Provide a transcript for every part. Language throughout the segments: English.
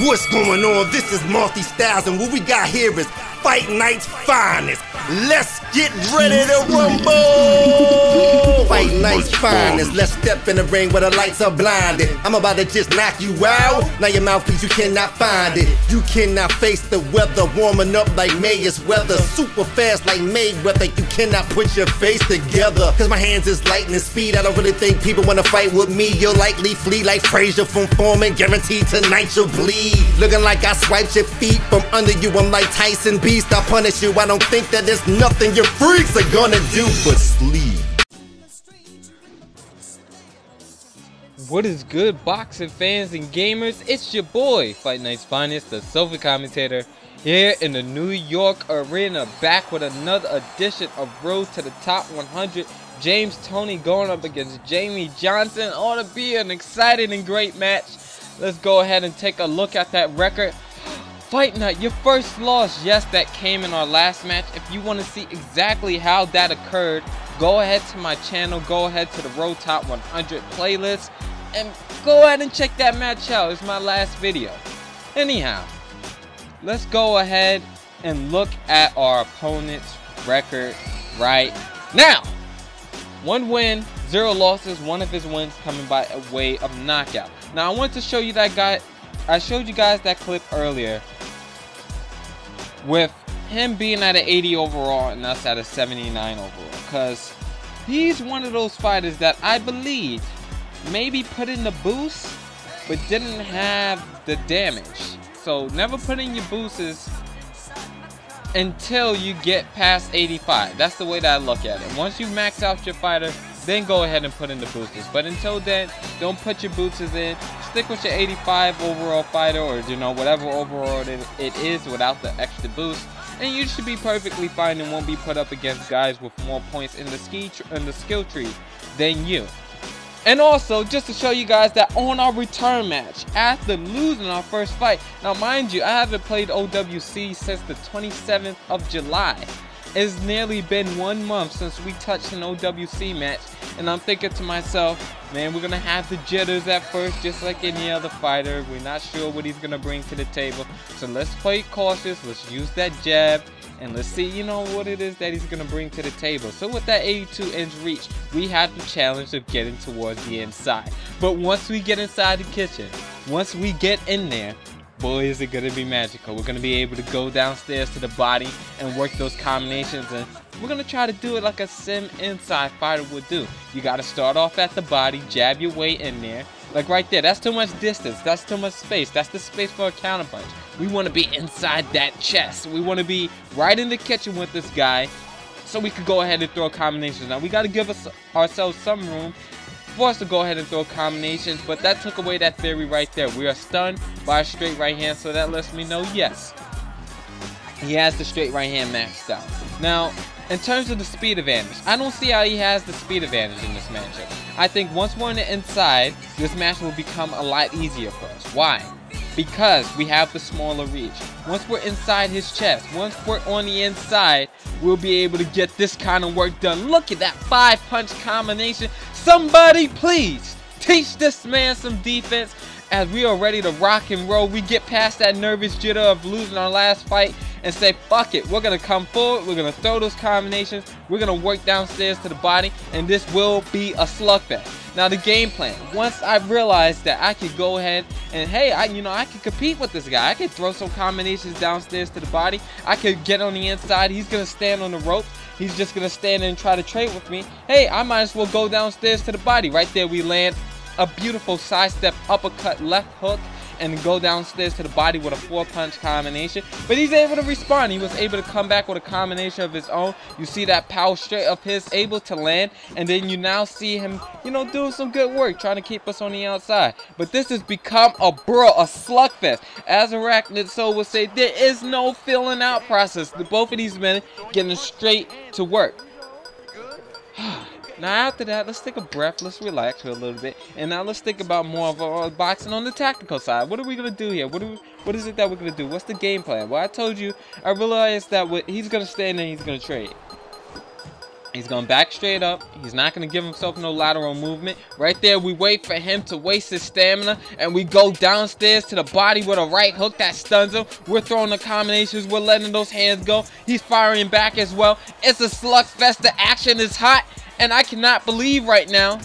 What's going on? This is Multi Styles, and what we got here is Fight Night's Finest. Let's get ready to rumble! Fight Night's Finest. Let's step in the ring where the lights are blinded. I'm about to just knock you out. Now your mouthpiece, you cannot find it. You cannot face the weather. Warming up like May's weather. Super fast like Mayweather. You cannot put your face together. Cause my hands is lightning speed. I don't really think people wanna fight with me. You'll likely flee like Frazier from Foreman. Guaranteed tonight you'll bleed. Looking like I swiped your feet from under you. I'm like Tyson Beast. I punish you. I don't think that there's nothing your freaks are gonna do but sleep. What is good, boxing fans and gamers? It's your boy, Fight Night's Finest, the Sofa commentator, here in the New York Arena, back with another edition of Road to the Top 100. James Toney going up against Jamie Johnson. Ought to be an exciting and great match. Let's go ahead and take a look at that record. Fight Night, your first loss. Yes, that came in our last match. If you want to see exactly how that occurred, go ahead to my channel, go ahead to the Road Top 100 playlist, and go ahead and check that match out. It's my last video. Anyhow, let's go ahead and look at our opponent's record right now. 1 win, 0 losses, 1 of his wins coming by a way of knockout. Now I want to show you that guy. I showed you guys that clip earlier with him being at an 80 overall and us at a 79 overall, because he's one of those fighters that I believe maybe put in the boost but didn't have the damage. So never put in your boosts until you get past 85. That's the way that I look at it. Once you max out your fighter, then go ahead and put in the boosters. But until then, don't put your boosters in. Stick with your 85 overall fighter, or whatever overall it is without the extra boost, and you should be perfectly fine and won't be put up against guys with more points in the skill tree than you. And also, just to show you guys that on our return match, after losing our first fight, now mind you, I haven't played OWC since the 27th of July. It's nearly been 1 month since we touched an OWC match, and I'm thinking to myself, man, we're gonna have the jitters at first, just like any other fighter. We're not sure what he's gonna bring to the table, so let's play cautious. Let's use that jab, and let's see, what it is that he's gonna bring to the table. So with that 82-inch reach, we have the challenge of getting towards the inside. But once we get inside the kitchen, once we get in there, boy, is it gonna be magical. We're gonna be able to go downstairs to the body and work those combinations, and we're gonna try to do it like a sim inside fighter would do. You gotta start off at the body, jab your way in there. Like right there, that's too much distance, that's too much space, that's the space for a counterpunch. We wanna be inside that chest. We wanna be right in the kitchen with this guy so we could go ahead and throw combinations. Now we gotta give ourselves some room for us to go ahead and throw combinations, but that took away that theory right there. We are stunned by a straight right hand, so that lets me know, yes, he has the straight right hand maxed out. Now, in terms of the speed advantage, I don't see how he has the speed advantage in this matchup. I think once we're on the inside, this match will become a lot easier for us. Why? Because we have the smaller reach. Once we're inside his chest, once we're on the inside, we'll be able to get this kind of work done. Look at that 5-punch combination. Somebody please teach this man some defense, as we are ready to rock and roll. We get past that nervous jitter of losing our last fight and say, fuck it, we're gonna come forward, we're gonna throw those combinations, we're gonna work downstairs to the body, and this will be a slugfest. Now the game plan, once I realized that I could go ahead and, hey, I could compete with this guy, I could throw some combinations downstairs to the body, I could get on the inside, he's gonna stand on the ropes, he's just gonna stand and try to trade with me. Hey, I might as well go downstairs to the body. Right there we land a beautiful sidestep uppercut left hook and go downstairs to the body with a 4-punch combination. But he's able to respond. He was able to come back with a combination of his own. You see that power straight of his able to land, and then you now see him, doing some good work, trying to keep us on the outside. But this has become a slugfest. As Arachnid Soul would say, there is no filling out process. Both of these men getting straight to work. Now after that, let's take a breath, let's relax for a little bit, and now let's think about more of our boxing on the tactical side. What are we going to do here? What is it that we're going to do? What's the game plan? Well, I told you, I realized that he's going to stand and he's going to trade. He's going to back straight up. He's not going to give himself no lateral movement. Right there, we wait for him to waste his stamina, and we go downstairs to the body with a right hook that stuns him. We're throwing the combinations. We're letting those hands go. He's firing back as well. It's a slugfest. The action is hot, and I cannot believe right now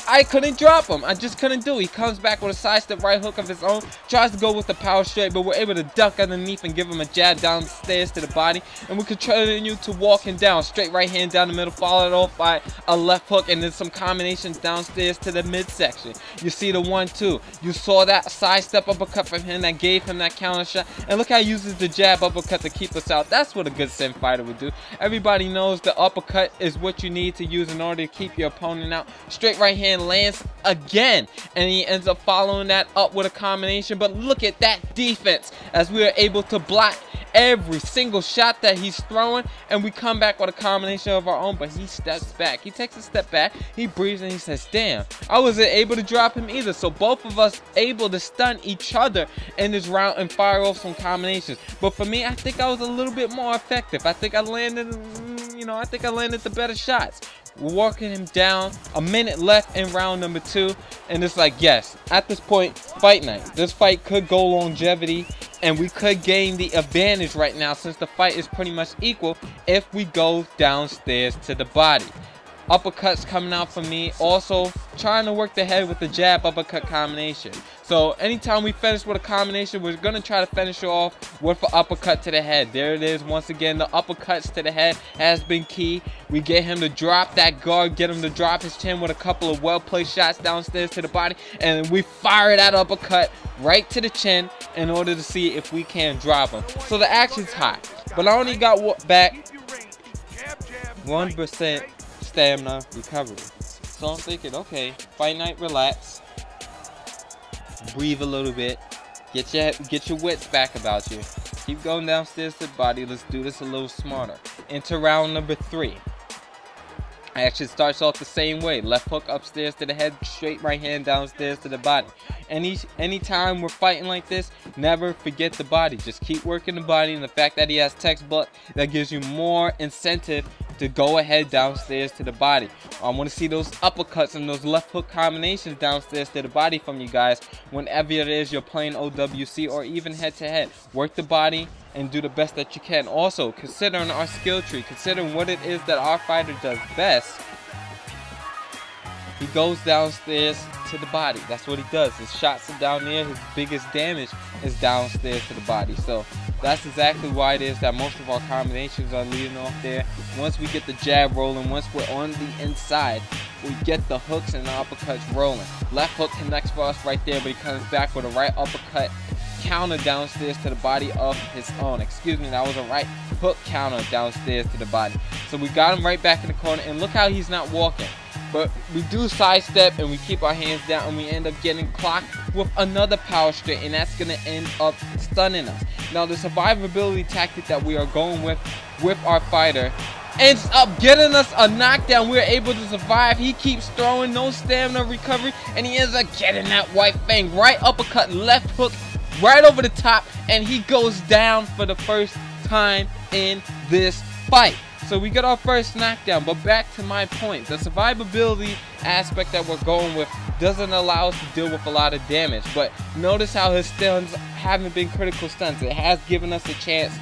I couldn't drop him. I just couldn't do it. He comes back with a sidestep right hook of his own, tries to go with the power straight, but we're able to duck underneath and give him a jab downstairs to the body, and we continue to walk him down. Straight right hand down the middle, followed off by a left hook, and then some combinations downstairs to the midsection. You see the 1-2. You saw that sidestep uppercut from him that gave him that counter shot, and look how he uses the jab uppercut to keep us out. That's what a good sim fighter would do. Everybody knows the uppercut is what you need to use in order to keep your opponent out. Straight right hand lands again, and he ends up following that up with a combination. But look at that defense as we are able to block every single shot that he's throwing, and we come back with a combination of our own. But he steps back, he takes a step back, he breathes, and he says, damn, I wasn't able to drop him either. So both of us able to stun each other in this round and fire off some combinations. But for me, I think I was a little bit more effective. I think I landed, I think I landed the better shots. We're walking him down, a minute left in round number 2, and it's like, yes, at this point, fight night. This fight could go longevity, and we could gain the advantage right now since the fight is pretty much equal if we go downstairs to the body. Uppercuts coming out for me, also trying to work the head with the jab uppercut combination. So anytime we finish with a combination, we're going to try to finish it off with an uppercut to the head. There it is once again. The uppercuts to the head has been key. We get him to drop that guard, get him to drop his chin with a couple of well-placed shots downstairs to the body, and we fire that uppercut right to the chin in order to see if we can drop him. So the action's hot, but I only got back 1% stamina recovery. So I'm thinking, okay, fight night, relax, breathe a little bit, get your wits back about you, keep going downstairs to the body. Let's do this a little smarter. Into round number 3. Action starts off the same way. Left hook upstairs to the head, straight right hand downstairs to the body. Anytime we're fighting like this, never forget the body. Just keep working the body, and the fact that he has textbook, that gives you more incentive to go ahead downstairs to the body. I want to see those uppercuts and those left hook combinations downstairs to the body from you guys whenever it is you're playing OWC or even head to head. Work the body and do the best that you can. Also, considering our skill tree, considering what it is that our fighter does best, he goes downstairs to the body. That's what he does. His shots are down there. His biggest damage is downstairs to the body. So that's exactly why it is that most of our combinations are leading off there. Once we get the jab rolling, once we're on the inside, we get the hooks and the uppercuts rolling. Left hook connects for us right there, but he comes back with a right uppercut counter downstairs to the body of his own. Excuse me, that was a right hook counter downstairs to the body. So we got him right back in the corner, and look how he's not walking. But we do sidestep and we keep our hands down, and we end up getting clocked with another power straight, and that's going to end up stunning us. Now the survivability tactic that we are going with our fighter ends up getting us a knockdown. We're able to survive. He keeps throwing, no stamina recovery, and he ends up getting that white fang. Right uppercut, left hook, right over the top, and he goes down for the first time in this fight. So we got our first knockdown. But back to my point, the survivability aspect that we're going with doesn't allow us to deal with a lot of damage. But notice how his stuns haven't been critical stuns. It has given us a chance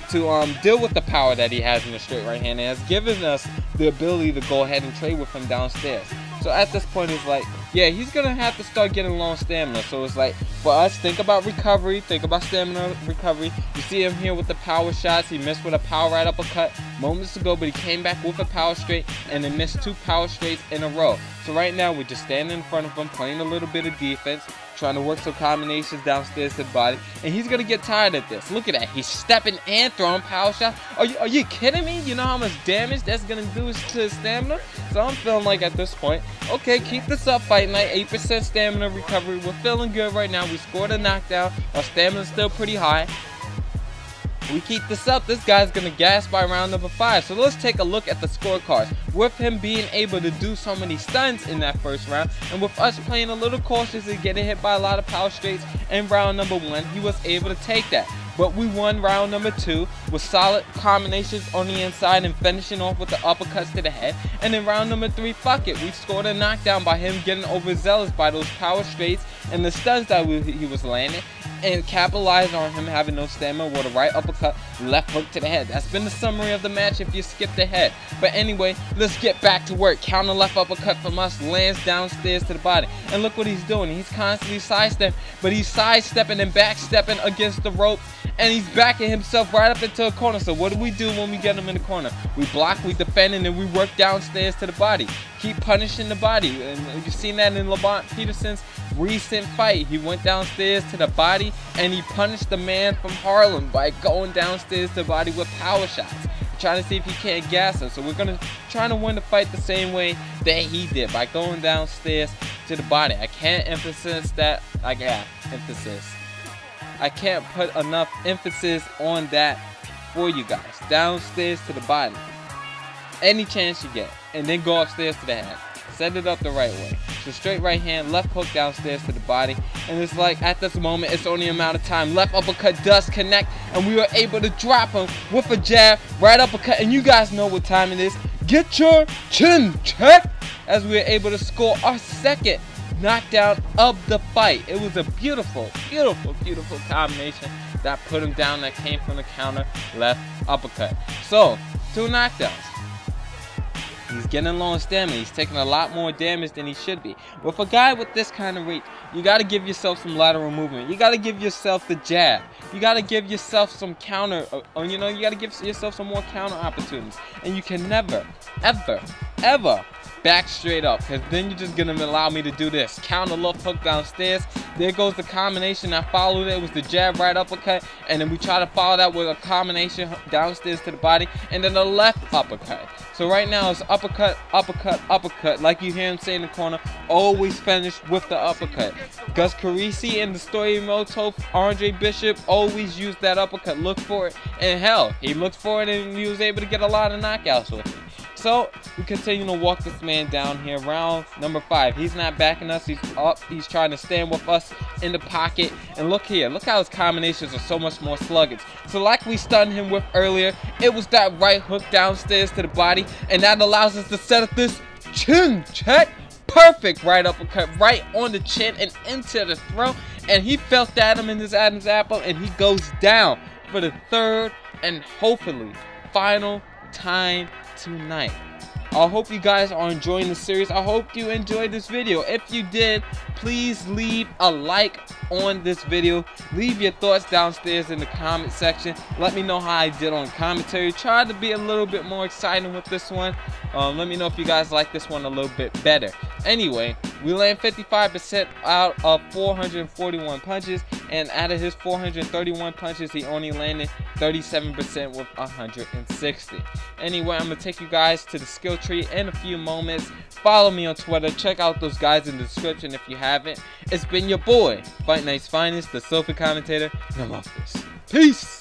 to deal with the power that he has in the straight right hand. It has given us the ability to go ahead and trade with him downstairs. So at this point, it's like, yeah, he's going to have to start getting long stamina. So it's like, for us, think about recovery, think about stamina recovery. You see him here with the power shots. He missed with a power right uppercut moments ago, but he came back with a power straight and then missed 2 power straights in a row. So right now, we're just standing in front of him, playing a little bit of defense, trying to work some combinations downstairs to the body, and he's gonna get tired of this. Look at that, he's stepping and throwing power shots. Are you kidding me? You know how much damage that's gonna do to his stamina? So I'm feeling like at this point, okay, keep this up, Fight Night. 8% stamina recovery. We're feeling good right now. We scored a knockdown. Our stamina's still pretty high. We keep this up, this guy's gonna gas by round number 5. So let's take a look at the scorecards. With him being able to do so many stuns in that first round, and with us playing a little cautious and getting hit by a lot of power straights in round number 1, he was able to take that. but we won round number 2 with solid combinations on the inside and finishing off with the uppercuts to the head. And in round number 3, fuck it, we scored a knockdown by him getting overzealous by those power straights and the stuns that he was landing, and capitalized on him having no stamina with a right uppercut, left hook to the head. That's been the summary of the match if you skipped ahead. But anyway, let's get back to work. Counter left uppercut from us, lands downstairs to the body. And look what he's doing. He's constantly sidestepping, but he's sidestepping and backstepping against the rope, and he's backing himself right up into a corner. So what do we do when we get him in the corner? We block, we defend, and then we work downstairs to the body. Keep punishing the body. And you've seen that in Lamont Peterson's recent fight. He went downstairs to the body and he punished the man from Harlem by going downstairs to the body with power shots, trying to see if he can't gas him. So we're gonna try to win the fight the same way that he did, by going downstairs to the body. I can't emphasize that. I can't put enough emphasis on that for you guys. Downstairs to the body, any chance you get, and then go upstairs to the head. Set it up the right way. So straight right hand, left hook downstairs to the body. And it's like at this moment, it's only a matter of time. Left uppercut does connect, and we were able to drop him with a jab, right uppercut. And you guys know what time it is. Get your chin checked, as we were able to score our second knockdown of the fight. It was a beautiful, beautiful, beautiful combination that put him down, that came from the counter left uppercut. So 2 knockdowns. He's getting low on stamina. He's taking a lot more damage than he should be. But for a guy with this kind of reach, you got to give yourself some lateral movement. You got to give yourself the jab. You got to give yourself some counter, you got to give yourself some more counter opportunities. And you can never, ever, ever back straight up, because then you're just going to allow me to do this. Counter left hook downstairs. There goes the combination that followed it. It was the jab, right uppercut, and then we try to follow that with a combination downstairs to the body, and then a left uppercut. So right now it's uppercut, uppercut, uppercut. Like you hear him say in the corner, always finish with the uppercut. Gus Carisi and the story Moto, Andre Bishop always used that uppercut. Look for it, and hell, he looked for it and he was able to get a lot of knockouts with it. So we continue to walk this man down here. Round number 5. He's not backing us. He's up. He's trying to stand with us in the pocket. And look here. Look how his combinations are so much more sluggish. So like we stunned him with earlier, it was that right hook downstairs to the body. And that allows us to set up this chin check. Perfect right uppercut right on the chin and into the throat. And he felt that him in his Adam's apple. And he goes down for the 3rd and hopefully final time tonight. I hope you guys are enjoying the series. I hope you enjoyed this video. If you did, please leave a like on this video. Leave your thoughts downstairs in the comment section. Let me know how I did on commentary. Try to be a little bit more exciting with this one. Let me know if you guys like this one a little bit better. Anyway, we land 55% out of 441 punches, and out of his 431 punches, he only landed 37% with 160. Anyway, I'm going to take you guys to the skill tree in a few moments. Follow me on Twitter. Check out those guys in the description if you haven't. It's been your boy, Fight Night's Finest, the Sofa Commentator, and I'm off this. Peace!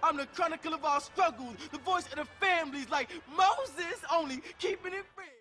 I'm the chronicle of our struggles, the voice of the families like Moses, only keeping it real.